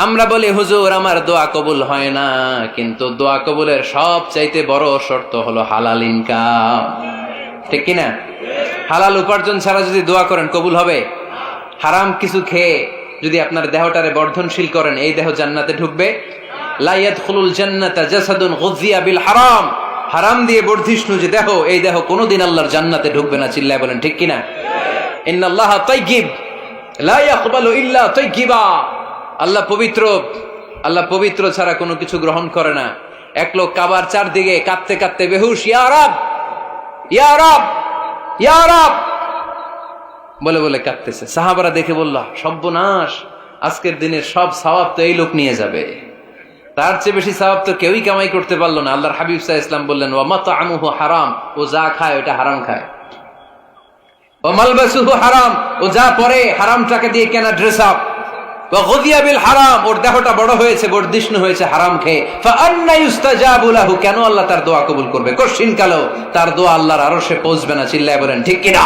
আমরা বলি হুজুর আমার দোয়া কবুল হয় না, কিন্তু দোয়া কবুলের সব চাইতে বড় শর্ত হলো হালাল ইনকাম। ঠিক কিনা? হালাল উপার্জন ছাড়া যদি দোয়া করেন কবুল হবে? হারাম কিছু খেয়ে যদি আপনার দেহটারে বর্ধনশীল করেন, এই দেহ জান্নাতে ঢুকবে? লা ইয়াদখুলুল জান্নাতা জাসাদুন গুযিয়া বিল হারাম। হারাম দিয়ে বর্ধিষ্ণু যে দেহ, এই দেহ কোনোদিন আল্লাহর জান্নাতে ঢুকবে না। চিল্লায় বলেন ঠিক কিনা? ইন্নাল্লাহা তাইয়্যিব লা ইয়াকবালু ইল্লা তাইয়্যিবা। আল্লাহ পবিত্র, আল্লাহ পবিত্র ছাড়া কোনো কিছু গ্রহণ করে না। এক লোক কাবার চারদিকে কাঁদতে কাঁদতে বেহুশ, ইয়া রাব ইয়া রাব ইয়া রাব বলে বলে কাঁদতেছে। সাহাবারা দেখে বলল, সর্বনাশ, আজকের দিনের সব সওয়াব তো এই লোক নিয়ে যাবে। তার চেয়ে বেশি সওয়াব তো কেউই কামাই করতে পারলো না। আল্লাহর হাবিব সাল্লাল্লাহু আলাইহি ওয়াসাল্লাম বললেন, ওয়া মাতআমুহু হারাম, ও যা খায় ওটা হারাম খায়। ওয়া মালবাসুহু হারাম, ও যা পরে হারাম টাকা দিয়ে কেনা ড্রেস আপ। ওয়া গুযিয়া বিল হারাম, ওর দেহটা বড় হয়েছে, বর্ধিষ্ণু হয়েছে হারাম খেয়ে। ফাআন্না ইউস্তাজাবু লাহু, কেন আল্লাহ তার দোয়া কবুল করবে? কশিন কালো তার দোয়া আল্লাহর আরশে পৌঁছবে না। চিল্লায় বলেন ঠিক কিনা?